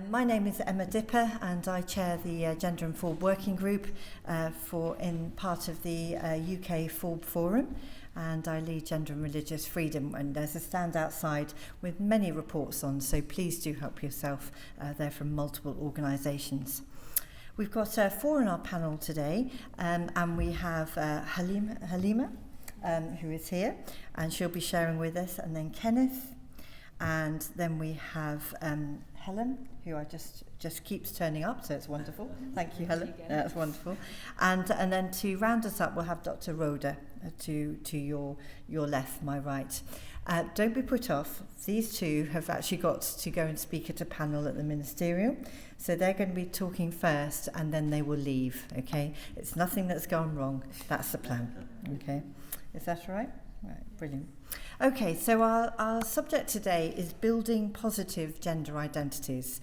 My name is Emma Dipper and I chair the Gender and FoRB Working Group in part of the UK FoRB Forum, and I lead Gender and Religious Freedom, and there's a stand outside with many reports on, so please do help yourself. They're from multiple organisations. We've got four on our panel today, and we have Halima who is here, and she'll be sharing with us, and then Kenneth, and then we have Helen, who I just keeps turning up, so it's wonderful. Thank you, Helen. That's wonderful. And then to round us up, we'll have Dr. Rhoda to your left, my right. Don't be put off. These two have actually got to go and speak at a panel at the Ministerial, so they're going to be talking first, and then they will leave. Okay, it's nothing that's gone wrong. That's the plan. Okay, is that all right? Right, brilliant. Okay, so our subject today is building positive gender identities.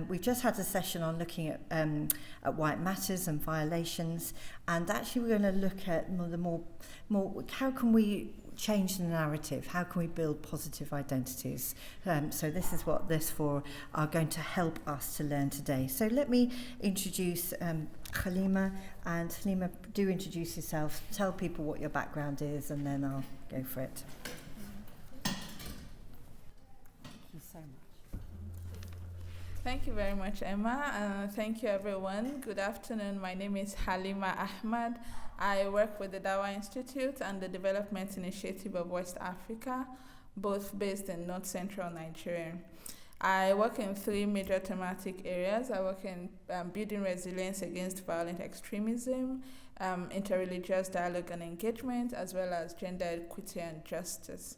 We've just had a session on looking at white matters and violations, and actually we're going to look at the more how can we change the narrative, how can we build positive identities. So this is what this four are going to help us to learn today. So let me introduce Halima, and Halima, do introduce yourself, tell people what your background is, and then I'll go for it. Thank you so much. Thank you very much, Emma. Thank you, everyone. Good afternoon. My name is Halima Ahmad. I work with the Dawa Institute and the Development Initiative of West Africa, both based in North Central Nigeria. I work in three major thematic areas. I work in building resilience against violent extremism, interreligious dialogue and engagement, as well as gender equity and justice.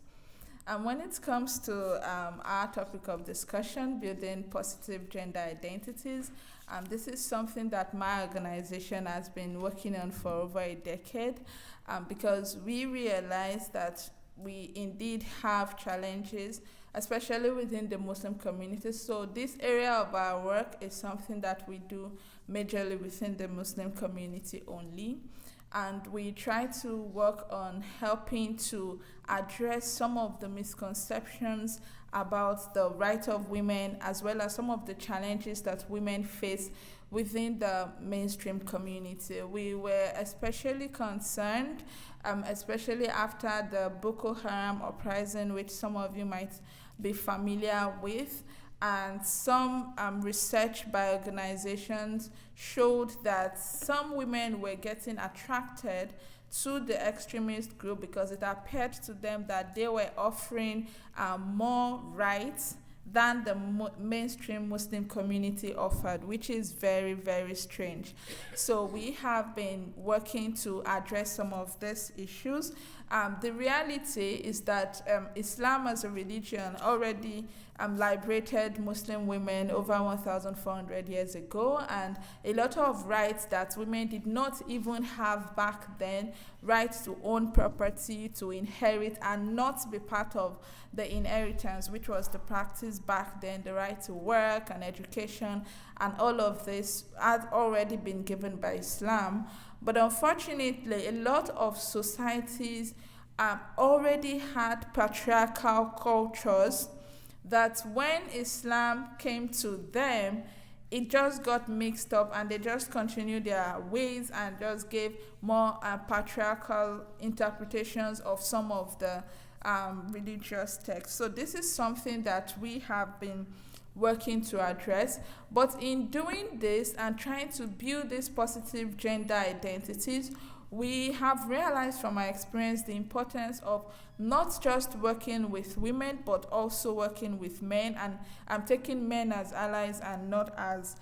And when it comes to our topic of discussion, building positive gender identities, this is something that my organization has been working on for over a decade, because we realize that we indeed have challenges, especially within the Muslim community. So this area of our work is something that we do majorly within the Muslim community only. And we try to work on helping to address some of the misconceptions about the right of women, as well as some of the challenges that women face within the mainstream community. We were especially concerned, especially after the Boko Haram uprising, which some of you might be familiar with. And some research by organizations showed that some women were getting attracted to the extremist group because it appeared to them that they were offering more rights than the mainstream Muslim community offered, which is very, very strange. So we have been working to address some of these issues. The reality is that Islam as a religion already liberated Muslim women over 1,400 years ago, and a lot of rights that women did not even have back then, rights to own property, to inherit and not be part of the inheritance, which was the practice back then, the right to work and education, and all of this had already been given by Islam. But unfortunately, a lot of societies already had patriarchal cultures that when Islam came to them, it just got mixed up and they just continued their ways and just gave more patriarchal interpretations of some of the religious texts. So this is something that we have been working to address. But in doing this and trying to build these positive gender identities, we have realized from our experience the importance of not just working with women, but also working with men, and taking men as allies and not as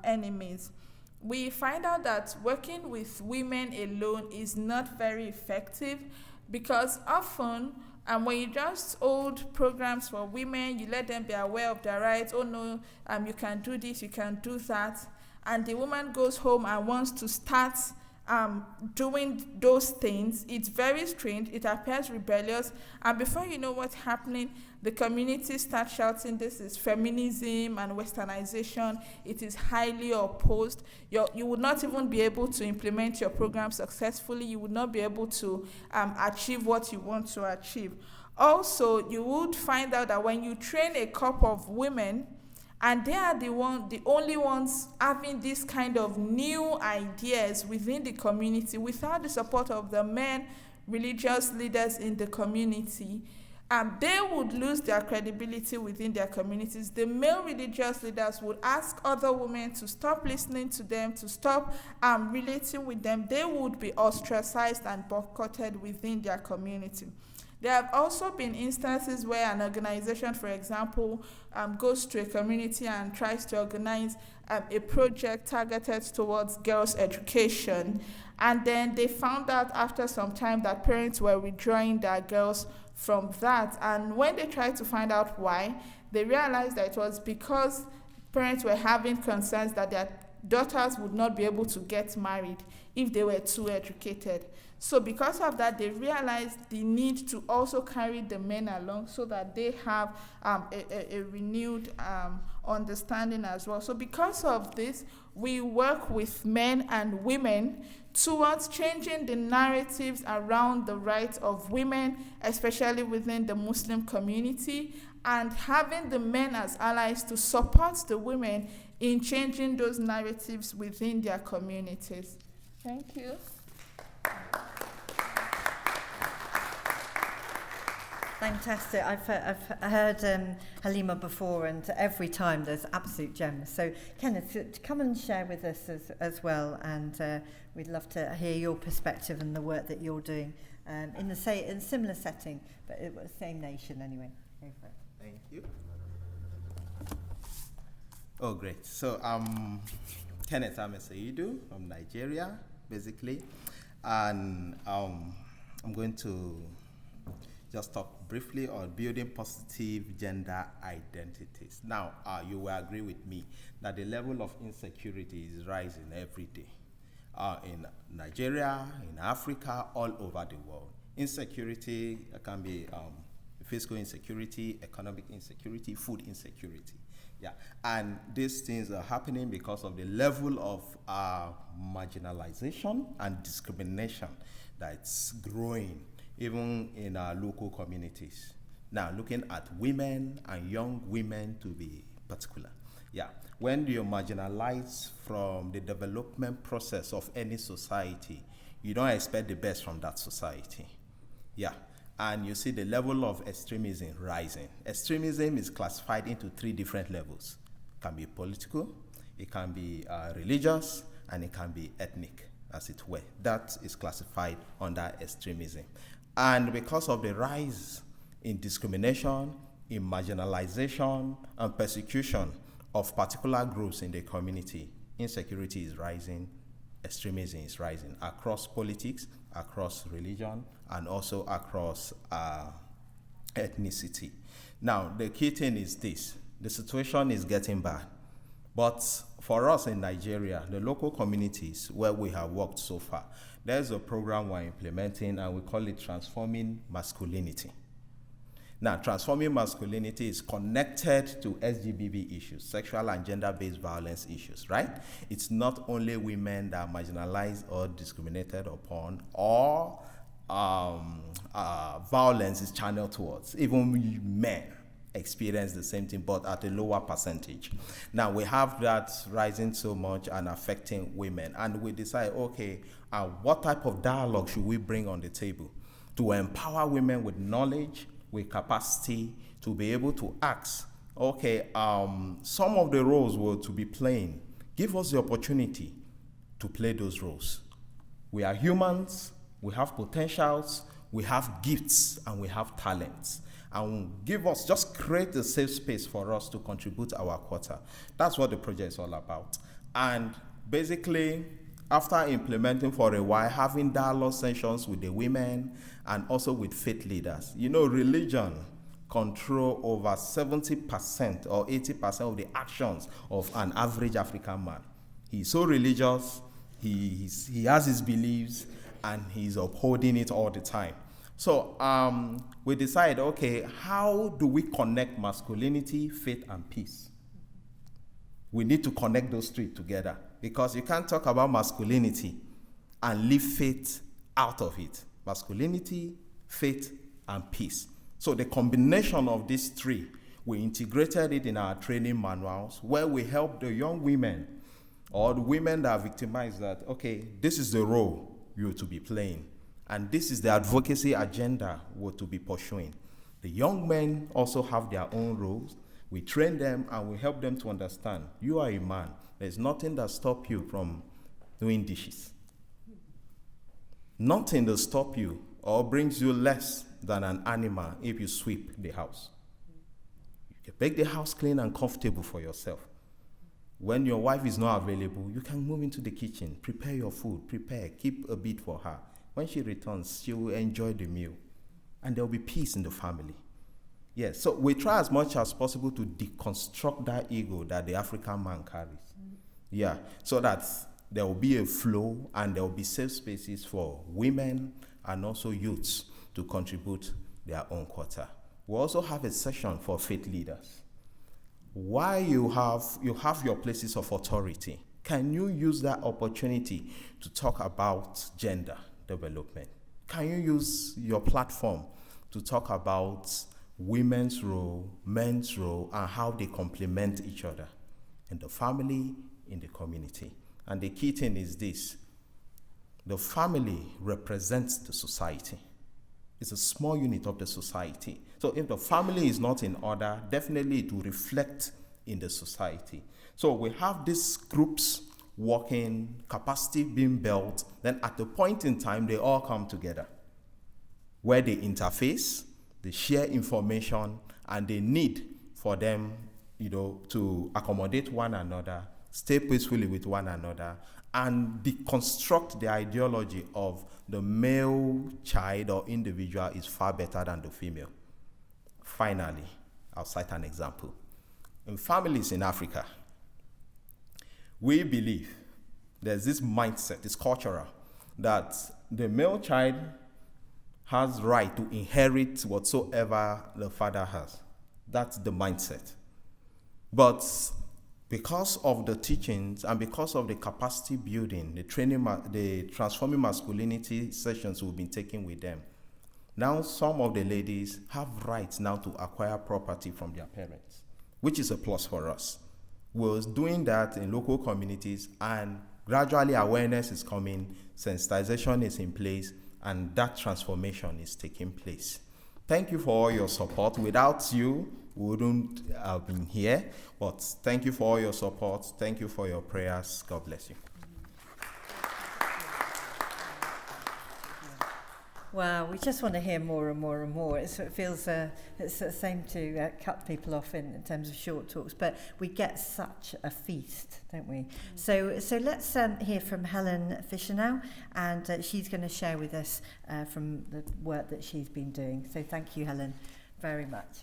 enemies. We find out that working with women alone is not very effective, because often when you just hold programs for women, you let them be aware of their rights. Oh no, you can do this, you can do that, and the woman goes home and wants to start doing those things. It's very strange. It appears rebellious, and before you know what's happening, the community starts shouting, this is feminism and westernization. It is highly opposed. You would not even be able to implement your program successfully. You would not be able to achieve what you want to achieve. Also, you would find out that when you train a couple of women And they are the only ones having this kind of new ideas within the community without the support of the men religious leaders in the community. They would lose their credibility within their communities. The male religious leaders would ask other women to stop listening to them, to stop relating with them. They would be ostracized and boycotted within their community. There have also been instances where an organization, for example, goes to a community and tries to organize a project targeted towards girls' education. And then they found out after some time that parents were withdrawing their girls from that. And when they tried to find out why, they realized that it was because parents were having concerns that their daughters would not be able to get married if they were too educated. So because of that, they realized the need to also carry the men along so that they have a renewed understanding as well. So because of this, we work with men and women towards changing the narratives around the rights of women, especially within the Muslim community, and having the men as allies to support the women in changing those narratives within their communities. Thank you. Fantastic. I've heard Halima before, and every time there's absolute gems. So, Kenneth, come and share with us as well, and we'd love to hear your perspective and the work that you're doing in a similar setting, but it was the same nation anyway. Go for it. Thank you. Oh, great. So, Kenneth Amesaidu from Nigeria, basically, and I'm going to just talk briefly on building positive gender identities. Now, you will agree with me that the level of insecurity is rising every day in Nigeria, in Africa, all over the world. Insecurity can be physical insecurity, economic insecurity, food insecurity. Yeah, and these things are happening because of the level of marginalization and discrimination that's growing even in our local communities. Now, looking at women and young women to be particular. Yeah, when you're marginalized from the development process of any society, you don't expect the best from that society. Yeah, and you see the level of extremism rising. Extremism is classified into 3 different levels. It can be political, it can be religious, and it can be ethnic, as it were. That is classified under extremism. And because of the rise in discrimination, in marginalization, and persecution of particular groups in the community, insecurity is rising, extremism is rising across politics, across religion, and also across ethnicity. Now, the key thing is this: the situation is getting bad. But for us in Nigeria, the local communities where we have worked so far, there's a program we're implementing, and we call it Transforming Masculinity. Now, transforming masculinity is connected to SGBV issues, sexual and gender-based violence issues, right? It's not only women that are marginalized or discriminated upon, or violence is channeled towards. Even men experience the same thing, but at a lower percentage. Now, we have that rising so much and affecting women, and we decide, okay, what type of dialogue should we bring on the table to empower women with knowledge, with capacity to be able to ask, okay, some of the roles we're to be playing, give us the opportunity to play those roles. We are humans, we have potentials, we have gifts, and we have talents. And just create a safe space for us to contribute our quota. That's what the project is all about. And basically, after implementing for a while, having dialogue sessions with the women and also with faith leaders. You know, religion control over 70% or 80% of the actions of an average African man. He's so religious, he has his beliefs, and he's upholding it all the time. So we decide, okay, how do we connect masculinity, faith, and peace? We need to connect those 3 together, because you can't talk about masculinity and leave faith out of it. Masculinity, faith, and peace. So the combination of these 3 We integrated it in our training manuals where we help the young women or the women that are victimized that, okay, this is the role you're to be playing. And this is the advocacy agenda we're to be pursuing. The young men also have their own roles. We train them and we help them to understand, you are a man. There's nothing that stops you from doing dishes. Nothing that stops you or brings you less than an animal if you sweep the house. You can make the house clean and comfortable for yourself. When your wife is not available, you can move into the kitchen, prepare your food, keep a bit for her. When she returns, she will enjoy the meal. And there will be peace in the family. Yes, so we try as much as possible to deconstruct that ego that the African man carries. Yeah, so that there will be a flow and there will be safe spaces for women and also youths to contribute their own quota. We also have a section for faith leaders. While you have your places of authority, can you use that opportunity to talk about gender development? Can you use your platform to talk about women's role, men's role, and how they complement each other in the family, in the community? And the key thing is this: the family represents the society. It's a small unit of the society. So if the family is not in order, definitely it will reflect in the society. So we have these groups working, capacity being built, then at the point in time, they all come together, where they interface, they share information, and they need for them, to accommodate one another, stay peacefully with one another, and deconstruct the ideology of the male child or individual is far better than the female. Finally, I'll cite an example. In families in Africa, we believe there's this mindset, it's cultural, that the male child has right to inherit whatsoever the father has. That's the mindset. But because of the teachings and because of the capacity building, the training, the transforming masculinity sessions we've been taking with them, now some of the ladies have rights now to acquire property from their parents, which is a plus for us. We're doing that in local communities, and gradually awareness is coming, sensitization is in place, and that transformation is taking place. Thank you for all your support. Without you, we wouldn't have been here, but thank you for all your support. Thank you for your prayers. God bless you. Wow, we just want to hear more and more and more. It feels it's the same to cut people off in terms of short talks, but we get such a feast, don't we? So let's hear from Helen Fisher now, and she's going to share with us from the work that she's been doing. So thank you, Helen, very much.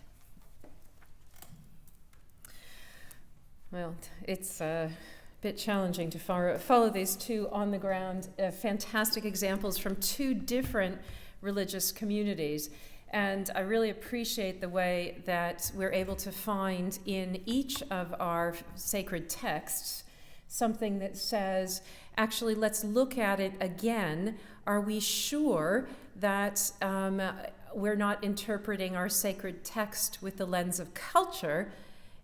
Well, it's a bit challenging to follow these two on-the-ground, fantastic examples from two different religious communities. And I really appreciate the way that we're able to find in each of our sacred texts something that says, actually, let's look at it again. Are we sure that we're not interpreting our sacred text with the lens of culture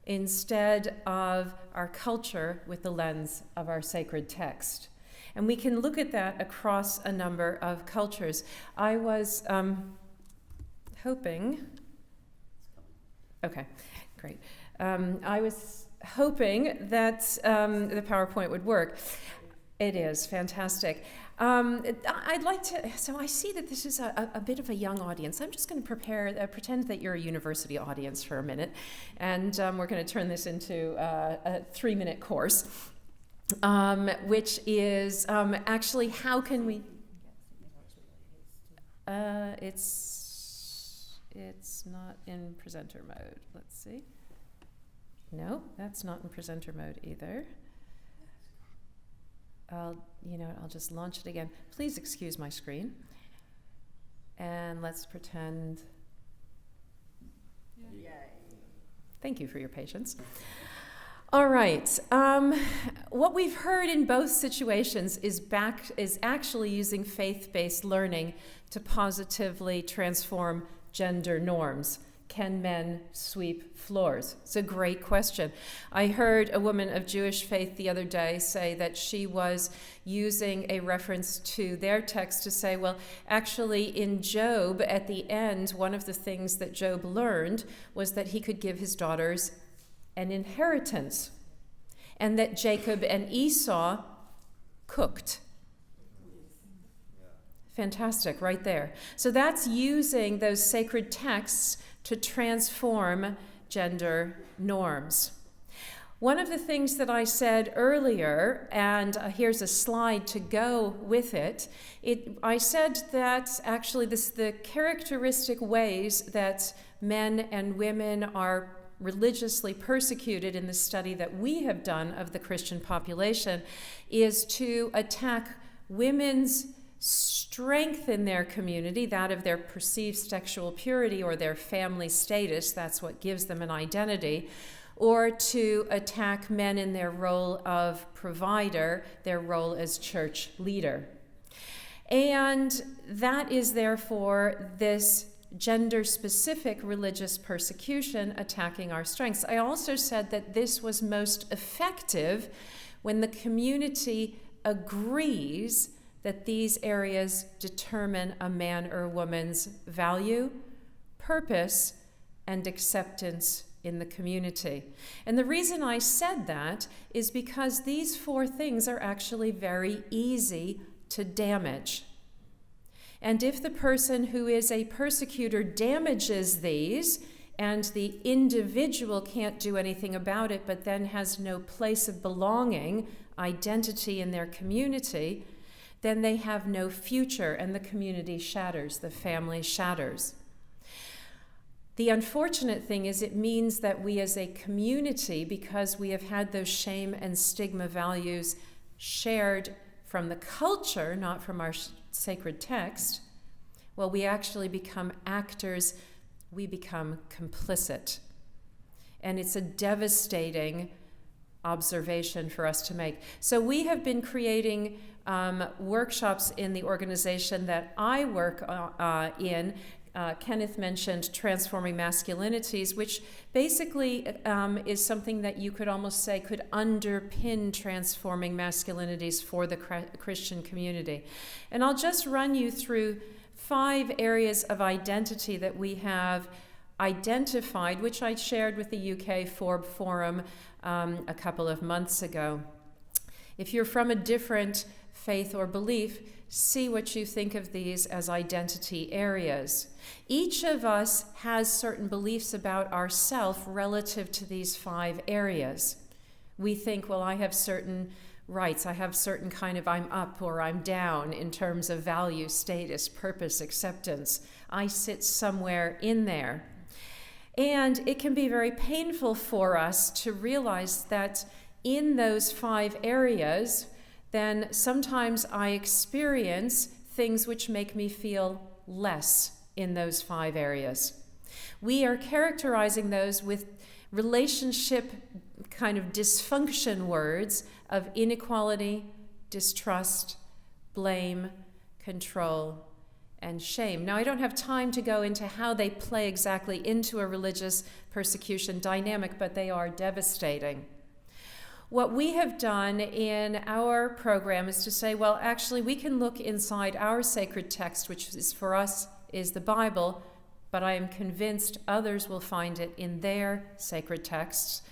instead of our culture with the lens of our sacred text? And we can look at that across a number of cultures. I was hoping, okay, great. I was hoping that the PowerPoint would work. It is fantastic. I'd like to, so I see that this is a bit of a young audience. I'm just going to pretend that you're a university audience for a minute, and we're going to turn this into a 3-minute course, which is actually how can we, it's not in presenter mode. Let's see. No, that's not in presenter mode either. I'll just launch it again. Please excuse my screen. And let's pretend. Yay. Thank you for your patience. All right. What we've heard in both situations is actually using faith-based learning to positively transform gender norms. can men sweep floors? It's a great question. I heard a woman of Jewish faith the other day say that she was using a reference to their text to say, well, actually in Job, at the end, one of the things that Job learned was that he could give his daughters an inheritance, and that Jacob and Esau cooked. Fantastic, right there. So that's using those sacred texts to transform gender norms. One of the things that I said earlier, and here's a slide to go with it, I said that actually the characteristic ways that men and women are religiously persecuted in the study that we have done of the Christian population is to attack women's strength in their community, that of their perceived sexual purity or their family status, that's what gives them an identity, or to attack men in their role of provider, their role as church leader. And that is therefore this gender-specific religious persecution attacking our strengths. I also said that this was most effective when the community agrees that these areas determine a man or woman's value, purpose, and acceptance in the community. And the reason I said that is because these four things are actually very easy to damage. And if the person who is a persecutor damages these, and the individual can't do anything about it, but then has no place of belonging, identity in their community, then they have no future, and the community shatters, the family shatters. The unfortunate thing is it means that we as a community, because we have had those shame and stigma values shared from the culture, not from our sacred text, well, we actually become actors, we become complicit. And it's a devastating observation for us to make. So we have been creating workshops in the organization that I work in. Kenneth mentioned Transforming Masculinities, which basically is something that you could almost say could underpin transforming masculinities for the Christian community. And I'll just run you through 5 areas of identity that we have identified, which I shared with the UK FoRB Forum a couple of months ago. If you're from a different faith or belief, see what you think of these as identity areas. Each of us has certain beliefs about ourself relative to these 5 areas. We think, well, I have certain rights, I have certain kind of I'm up or I'm down in terms of value, status, purpose, acceptance. I sit somewhere in there. And it can be very painful for us to realize that in those 5 areas, then sometimes I experience things which make me feel less in those 5 areas. We are characterizing those with relationship kind of dysfunction words of inequality, distrust, blame, control, and shame. Now, I don't have time to go into how they play exactly into a religious persecution dynamic, but they are devastating. What we have done in our program is to say, well, actually, we can look inside our sacred text, which is for us is the Bible, but I am convinced others will find it in their sacred texts,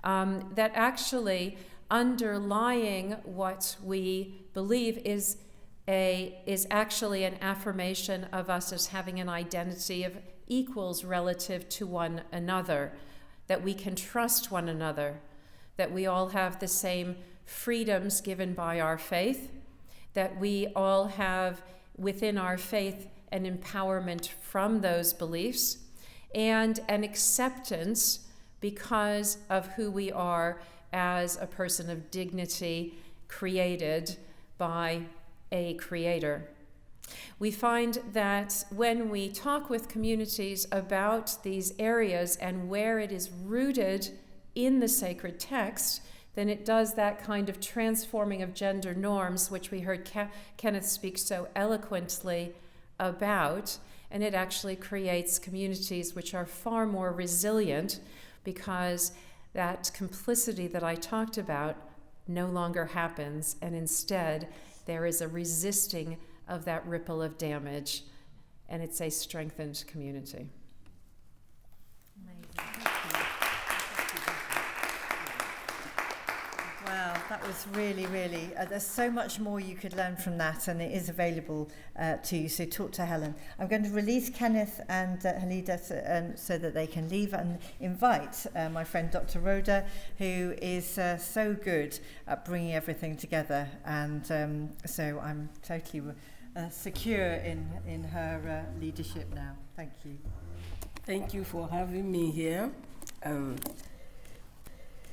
that actually underlying what we believe is actually an affirmation of us as having an identity of equals relative to one another, that we can trust one another, that we all have the same freedoms given by our faith, that we all have within our faith an empowerment from those beliefs, and an acceptance because of who we are as a person of dignity created by a creator. We find that when we talk with communities about these areas and where it is rooted in the sacred text, then it does that kind of transforming of gender norms, which we heard Kenneth speak so eloquently about. and it actually creates communities which are far more resilient, because that complicity that I talked about no longer happens, and instead there is a resisting of that ripple of damage, and it's a strengthened community. Wow, that was really, really, there's so much more you could learn from that, and it is available to you, so talk to Helen. I'm going to release Kenneth and Halida so that they can leave, and invite my friend Dr. Rhoda, who is so good at bringing everything together, and so I'm totally secure in her leadership now. Thank you. Thank you for having me here.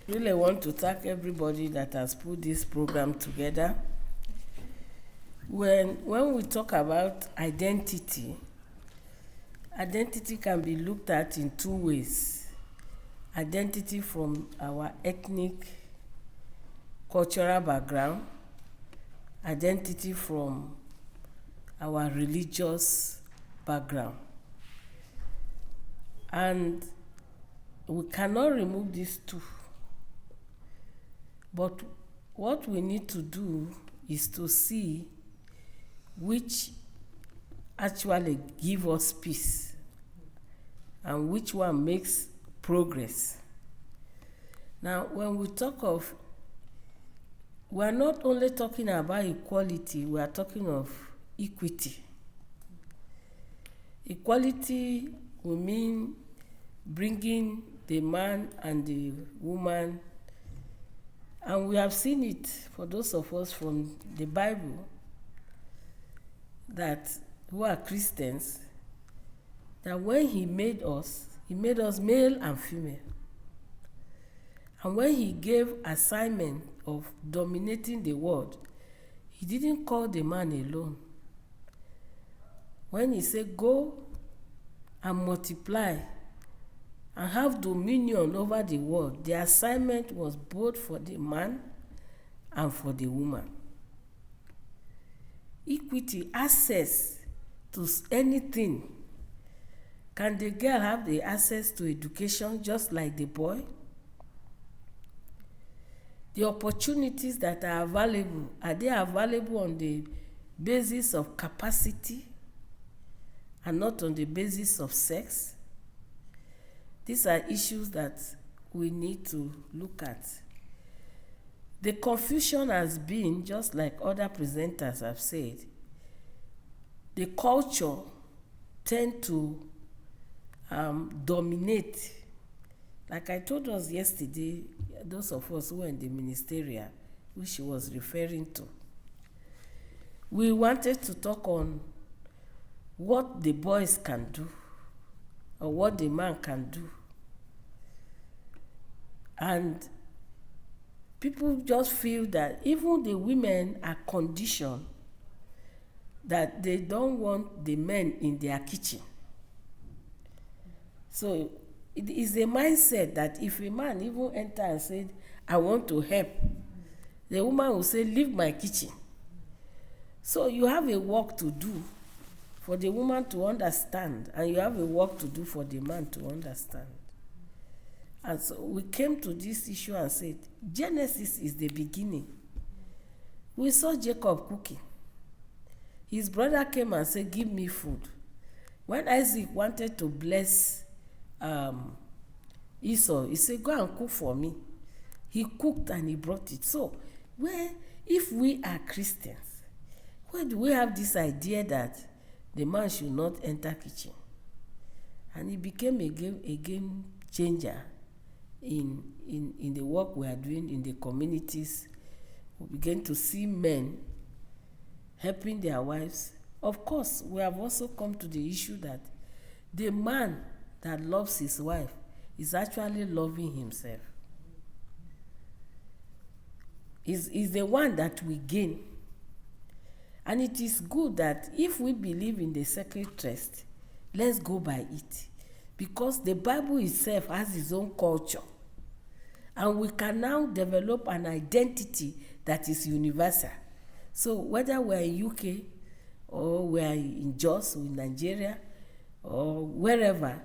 Really want to thank everybody that has put this program together. When we talk about identity, identity can be looked at in two ways. Identity from our ethnic, cultural background, identity from our religious background. And we cannot remove these two. But what we need to do is to see which actually give us peace and which one makes progress. Now, when we talk of, we are not only talking about equality, we are talking of equity. Equality will mean bringing the man and the woman. And we have seen it, for those of us from the Bible, that who are Christians, that when he made us male and female. And when he gave assignment of dominating the world, he didn't call the man alone. When he said, go and multiply and have dominion over the world, the assignment was both for the man and for the woman. Equity, access to anything. Can the girl have the access to education just like the boy? The opportunities that are available, are they available on the basis of capacity and not on the basis of sex? These are issues that we need to look at. The confusion has been, just like other presenters have said, the culture tend to dominate. Like I told us yesterday, those of us who were in the Ministerial, which she was referring to, we wanted to talk on what the boys can do or what the man can do. And people just feel that even the women are conditioned that they don't want the men in their kitchen. So it is a mindset that if a man even enter and said, I want to help, the woman will say, leave my kitchen. So you have a work to do for the woman to understand, and you have a work to do for the man to understand. And so we came to this issue and said, Genesis is the beginning. We saw Jacob cooking. His brother came and said, give me food. When Isaac wanted to bless Esau, he said, go and cook for me. He cooked and he brought it. So, if we are Christians, where do we have this idea that the man should not enter kitchen? And it became a game changer in the work we are doing in the communities. We began to see men helping their wives. Of course, we have also come to the issue that the man that loves his wife is actually loving himself. Is the one that we gain. And it is good that if we believe in the sacred trust, let's go by it. Because the Bible itself has its own culture. And we can now develop an identity that is universal. So whether we're in UK or we're in Jos or in Nigeria, or wherever,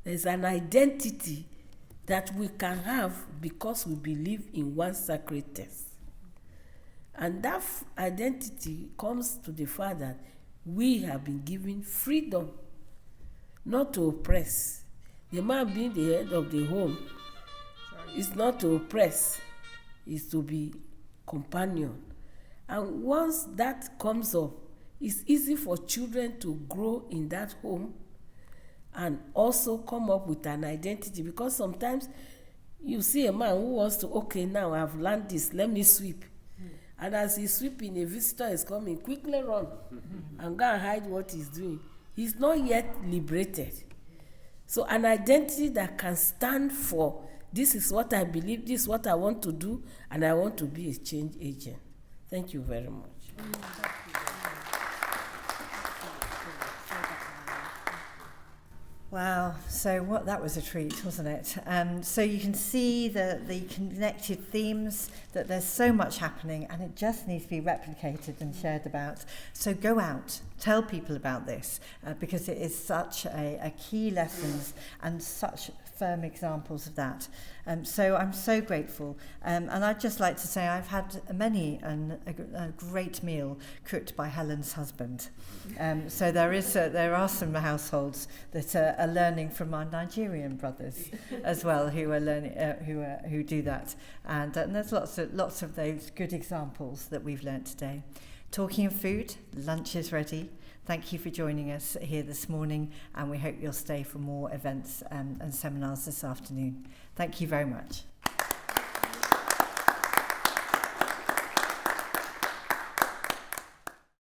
there's an identity that we can have because we believe in one sacred text. And that identity comes to the fact that we have been given freedom, not to oppress. The man being the head of the home is not to oppress, is to be companion. And once that comes up, it's easy for children to grow in that home and also come up with an identity, because sometimes you see a man who wants to, okay, now I've learned this, let me sweep. And as he's sweeping, a visitor is coming, quickly run and go and hide what he's doing. He's not yet liberated. So an identity that can stand for, this is what I believe, this is what I want to do, and I want to be a change agent. Thank you very much. Wow, so that was a treat, wasn't it? So you can see the connected themes, that there's so much happening and it just needs to be replicated and shared about. So go out, tell people about this, because it is such a key lessons and such firm examples of that. So I'm so grateful. And I'd just like to say I've had a great meal cooked by Helen's husband. So there are some households that are learning from our Nigerian brothers as well, who are learning, who do that. And there's lots of those good examples that we've learnt today. Talking of food, lunch is ready. Thank you for joining us here this morning, and we hope you'll stay for more events and seminars this afternoon. Thank you very much.